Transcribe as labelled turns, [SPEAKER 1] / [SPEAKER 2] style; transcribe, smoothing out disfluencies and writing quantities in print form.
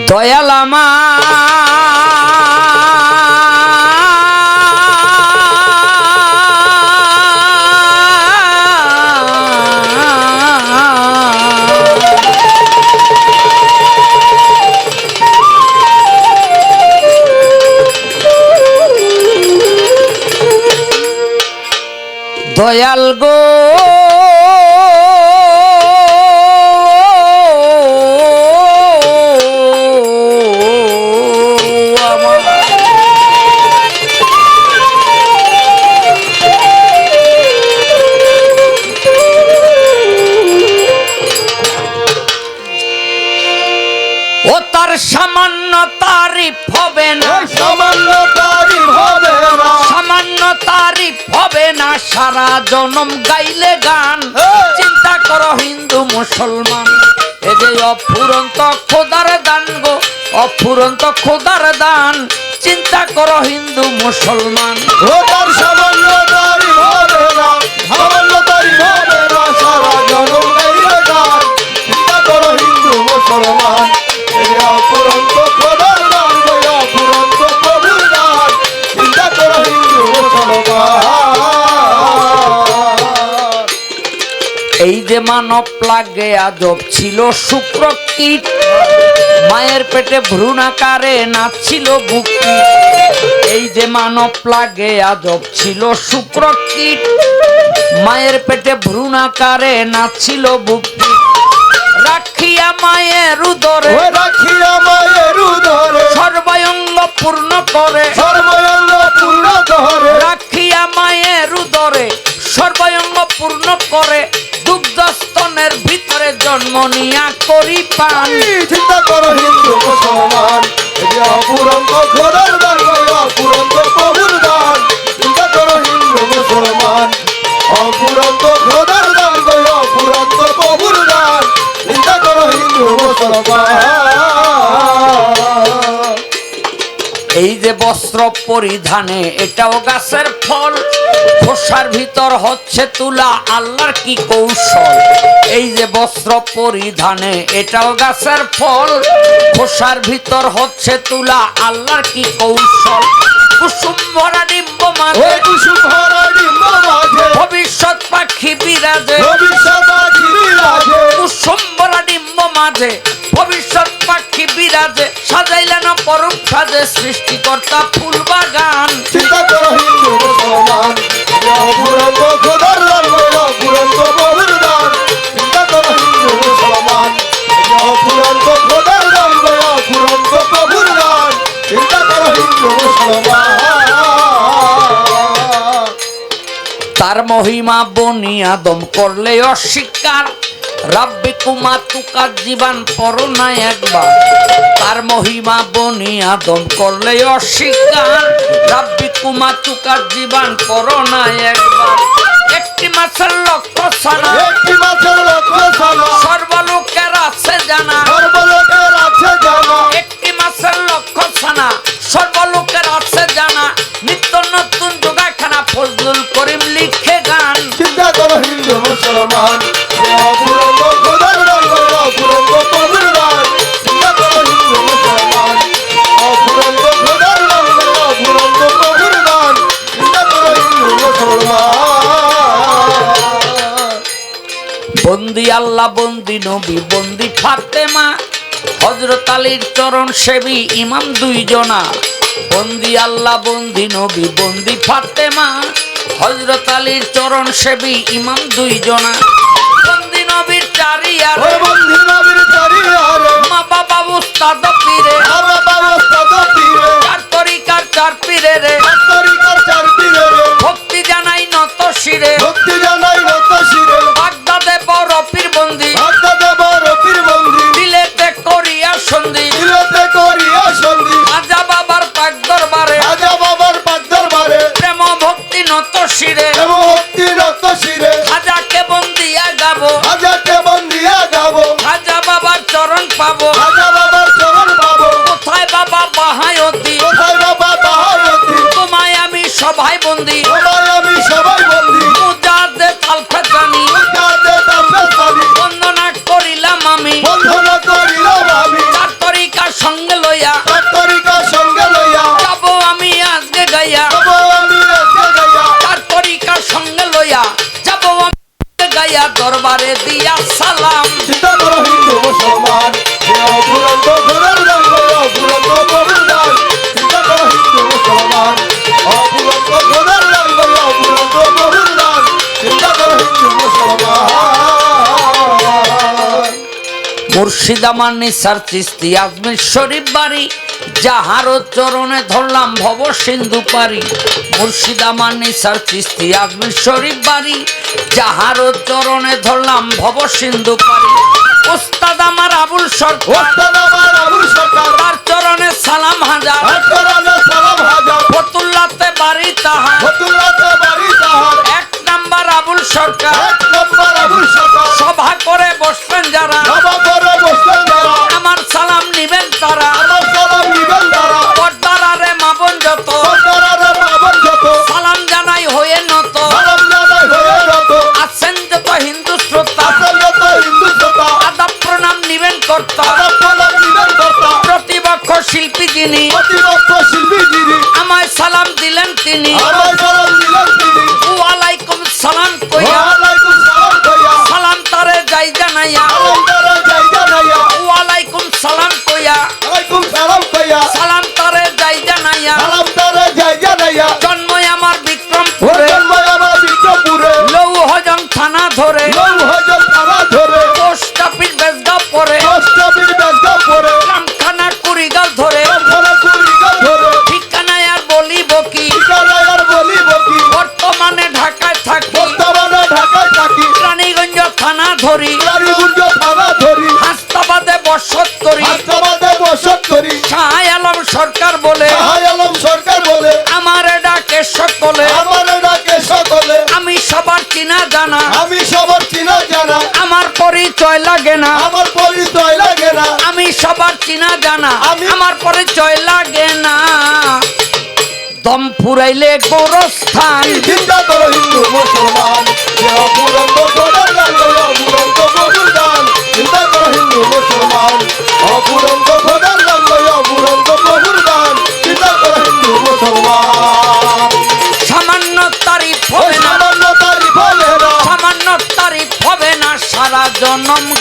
[SPEAKER 1] দয়াল দয়াল গো ও তার সামান্য তারিফ হবে না,
[SPEAKER 2] সামান্য তারিফ হবে না,
[SPEAKER 1] সামান্য তারিফ হবে না সারা জনম গাইলে গান। চিন্তা করো হিন্দু মুসলমান, এ যে অফুরন্ত খোদার দান গো, অফুরন্ত খোদার দান। চিন্তা করো হিন্দু মুসলমান,
[SPEAKER 2] ও তার সামান্য তারিফ হবে না, সামান্য তারিফ হবে না সারা জনম গাইলে গান। চিন্তা করো হিন্দু মুসলমান, এই অফুরন্ত খোদার দান, অফুরন্ত প্রভুর দান। চিন্তা করো হিন্দু মুসলমান।
[SPEAKER 1] এই যে মানব লাগে আজব ছিল শুক্র কীট, মায়ের পেটে ভ্রূণ আকারে নাচছিল বুকটি। এই যে মানব লাগে আজব ছিল শুক্র কীট, মায়ের পেটে ভ্রূণ আকারে নাচছিল বুকটি। রাখিয়া মায়ের উদরে,
[SPEAKER 2] রাখিয়া মায়ের উদরে,
[SPEAKER 1] সর্বাঙ্গ পূর্ণ করে,
[SPEAKER 2] সর্বাঙ্গ পূর্ণ করে।
[SPEAKER 1] রাখিয়া মায়ের উদরে সর্বাঙ্গ পূর্ণ করে, দুগ্ধস্তনের ভিতরে জন্ম নিয়া করি পান।
[SPEAKER 2] চিন্তা করো হিন্দু মুসলমান, এই অফুরন্ত খোদার দান, অফুরন্ত প্রভুর দান। চিন্তা করো হিন্দু মুসলমান, অফুরন্ত খোদার দান, অফুরন্ত প্রভুর দান। চিন্তা করো হিন্দু মুসলমান।
[SPEAKER 1] এই যে বস্ত্র পরিধানে এটাও গাছের ফল, খোসার ভিতর হচ্ছে তুলা আল্লাহর কি কৌশল। এই যে বস্ত্র পরিধানে এটাও গাছের ফল, খোসার ভিতর হচ্ছে তুলা আল্লাহর কি কৌশল। কুসুম ভরা ডিম্ব মাঝে,
[SPEAKER 2] কুসুম ভরা ডিম্ব মাঝে,
[SPEAKER 1] ভবিষ্যৎ পাখি বিরাজে,
[SPEAKER 2] ভবিষ্যৎ পাখি বিরাজে।
[SPEAKER 1] কুসুম ভরা ডিম্ব মাঝে, ভবিষ্যৎ পাখি বিরাজে, সাজাইলেন পরম সাজে সৃষ্টিকর্তা ফুল বাগান।
[SPEAKER 2] চিন্তা করো হিন্দু মুসলমান, অফুরন্ত খোদার দান, অফুরন্ত প্রভুর দান। চিন্তা করো হিন্দু মুসলমান, অফুরন্ত খোদার দান, অফুরন্ত প্রভুর দান। চিন্তা করো হিন্দু মুসলমান।
[SPEAKER 1] তার মহিমা বনি আদম করলে অস্বীকার, রাব্বি কুমা তুকার জীবন পড়ো না একবার। তার মহিমা বনি আদম করলে অস্বীকার, রাব্বি কুমা তুকার জীবন পড়ো না একবার। একটি মাছের লক্ষ্য সানা,
[SPEAKER 2] একটি মাছের লক্ষ্য সানা,
[SPEAKER 1] সর্বলোকের আছে জানা,
[SPEAKER 2] সর্বলোকের আছে জানা।
[SPEAKER 1] একটি মাছের লক্ষ্য সানা, সর্বলোকের আছে জানা। নিত্য নতুন যোগাখানা ফজলুল করিম লিখে গান।
[SPEAKER 2] চিন্তা করো হিন্দু মুসলমান, অফুরন্ত খোদার দান, অফুরন্ত প্রভুর দান। চিন্তা করো হিন্দু মুসলমান, অফুরন্ত খোদার দান, অফুরন্ত প্রভুর দান। চিন্তা করো হিন্দু মুসলমান।
[SPEAKER 1] বন্দি আল্লাহ, বন্দি নবী, বন্দি ফাতেমা, হযরত আলীর চরণ সেবী ইমাম দুইজনা। বন্দি আল্লাহ, বন্দি নবী, বন্দি ফাতেমা, হযরত আলীর চরণ সেবী ইমাম দুইজনা। বন্দি নবীর চারিয়ারে,
[SPEAKER 2] বন্দি নবীর চারিয়ারে,
[SPEAKER 1] মা বাবা উস্তাদ পীরে,
[SPEAKER 2] বাবা ওস্তাদ পীরে,
[SPEAKER 1] চার তরিকার চার পীরে রে,
[SPEAKER 2] তরিকার চার পীরে রে।
[SPEAKER 1] ভক্তি জানাই নত শিরে,
[SPEAKER 2] ভক্তি জানাই নত শিরে,
[SPEAKER 1] বাগদাদে বড় পীর বন্দি,
[SPEAKER 2] বাগদাদে বড় পীর বন্দি।
[SPEAKER 1] দিলেতে করিয়া সন্ধি,
[SPEAKER 2] দিলেতে করিয়া সন্ধি,
[SPEAKER 1] রাজা বাবার পাক দরবারে,
[SPEAKER 2] রাজা বাবার পাক দরবারে।
[SPEAKER 1] প্রেম ভক্তি নত শিরে,
[SPEAKER 2] ভক্তি নত শিরে,
[SPEAKER 1] খাজাকে বন্দিয়া গাবো,
[SPEAKER 2] রাজাকে বন্দিয়া গাবো।
[SPEAKER 1] খাজা বাবার চরণ পাবো।
[SPEAKER 2] রাজা বাবার চরণ পাবো।
[SPEAKER 1] কোথায় বাবা বাহায়তি,
[SPEAKER 2] কোথায় বাবা বাহারতি,
[SPEAKER 1] তোমায় দরবারে দিয়া সালাম।
[SPEAKER 2] চিন্তা করো হিন্দু মুসলমান, এ অফুরন্ত ঘোরের দান গো অফুরন্ত প্রভুর দান। চিন্তা করো হিন্দু মুসলমান, অফুরন্ত ঘোরের দান গো অফুরন্ত প্রভুর দান। চিন্তা করো হিন্দু মুসলমান।
[SPEAKER 1] মুর্শিদ আমার নিসার চিস্তি আজমির শরীফ বাড়ি, যাহার চরণে ধরলাম ভব সিন্ধু পারি। মুর্শিদ আমার নিসার চিস্তি আজমির শরীফ বাড়ি, যাহার চরণে ধরলাম ভব সিন্ধু পারি। ওস্তাদ আমার আবুল সরকার,
[SPEAKER 2] ওস্তাদ আমার আবুল সরকার,
[SPEAKER 1] তার চরণে সালাম হাজার।
[SPEAKER 2] তার চরণে সালাম হাজার।
[SPEAKER 1] ফতুল্লাতে বাড়ি তাহার,
[SPEAKER 2] ফতুল্লাতে বাড়ি তাহার,
[SPEAKER 1] এক নাম্বার আবুল সরকার।
[SPEAKER 2] এক নম্বর আবুল সরকার।
[SPEAKER 1] সভা করে বসলেন যারা,
[SPEAKER 2] সভা করে বসলেন যারা,
[SPEAKER 1] আমার সালাম নিবেন তারা।
[SPEAKER 2] আমার সালাম নিবেন তারা।
[SPEAKER 1] পর্দারে মাবন যত,
[SPEAKER 2] পর্দারে মাবন যত,
[SPEAKER 1] সালাম জানাই হয়ে নত।
[SPEAKER 2] সালাম জানাই হয়ে রত।
[SPEAKER 1] আছেন যত হিন্দু শ্রোতা,
[SPEAKER 2] আছেন যত হিন্দু শ্রোতা,
[SPEAKER 1] আদাব প্রণাম নিবেন কর্তা।
[SPEAKER 2] আদাব প্রণাম নিবেন কর্তা।
[SPEAKER 1] প্রতিপক্ষ শিল্পী যিনি,
[SPEAKER 2] প্রতিপক্ষ শিল্পী যিনি,
[SPEAKER 1] আমায় সালাম দিলেন তিনি।
[SPEAKER 2] আমায় সালাম দিলেন তিনি।
[SPEAKER 1] ওয়ালাইকুম সালাম কইয়া,
[SPEAKER 2] ওয়ালাইকুম সালাম কইয়া,
[SPEAKER 1] সালাম তারে যাই জানাইয়া।
[SPEAKER 2] সালাম তারে যাই জানাইয়া।
[SPEAKER 1] ওয়ালাইকুম সালাম কইয়া,
[SPEAKER 2] ওয়ালাইকুম সালাম কইয়া,
[SPEAKER 1] সালাম তারে যাই জানাইয়া।
[SPEAKER 2] সালাম তারে যাই জানাইয়া।
[SPEAKER 1] জন্মই আমার বিক্রমপুরে,
[SPEAKER 2] জন্মই আমার বিক্রমপুরে,
[SPEAKER 1] লৌহজং থানা ধরে।
[SPEAKER 2] লৌহজং থানা ধরে,
[SPEAKER 1] পোস্ট অফিস বেজগা পরে,
[SPEAKER 2] পোস্ট অফিস বেজগা পরে,
[SPEAKER 1] গ্রামখানা কুড়িগাল ধরে।
[SPEAKER 2] গ্রামখানা কুড়িগাল ধরে।
[SPEAKER 1] ঠিকানায় আর বলিব কি,
[SPEAKER 2] ঠিকানায় আর বলিব কি,
[SPEAKER 1] বর্তমানে ঢাকায় থাকি।
[SPEAKER 2] বর্তমানে ঢাকায় থাকি।
[SPEAKER 1] রানীগঞ্জ থানা ধরি,
[SPEAKER 2] রানীগঞ্জ থানা ধরি,
[SPEAKER 1] হাসনাবাদে বসত করি।
[SPEAKER 2] হাসনাবাদে বসত করি।
[SPEAKER 1] শাহ আলম সরকার বলে,
[SPEAKER 2] শাহ আলম সরকার বলে,
[SPEAKER 1] আমার ডাকে সকলে।
[SPEAKER 2] আমার ডাকে সকলে।
[SPEAKER 1] আমি সবার চিনা জানা,
[SPEAKER 2] আমি সবার চিনা জানা,
[SPEAKER 1] আমার পরিচয় লাগে না।
[SPEAKER 2] আমার পরিচয় লাগে না।
[SPEAKER 1] আমি সবার চিনা জানা,
[SPEAKER 2] আমি-
[SPEAKER 1] আমার পরিচয় লাগে না। দম ফুরাইলে গোরস্থান,
[SPEAKER 2] চিন্তা করো হিন্দু মুসলমান, যে অফুরন্ত ঘোরের দান গো অফুরন্ত প্রভুর দান। চিন্তা করো হিন্দু মুসলমান, অফুরন্ত ঘোরের দান গো অফুরন্ত প্রভুর দান। চিন্তা করো হিন্দু মুসলমান।
[SPEAKER 1] সামান্য তারিফ
[SPEAKER 2] ওই
[SPEAKER 1] হবে না,
[SPEAKER 2] সামান্য তারিফ হবে না,
[SPEAKER 1] সামান্য তারিফ হবে না। সারা জন্ম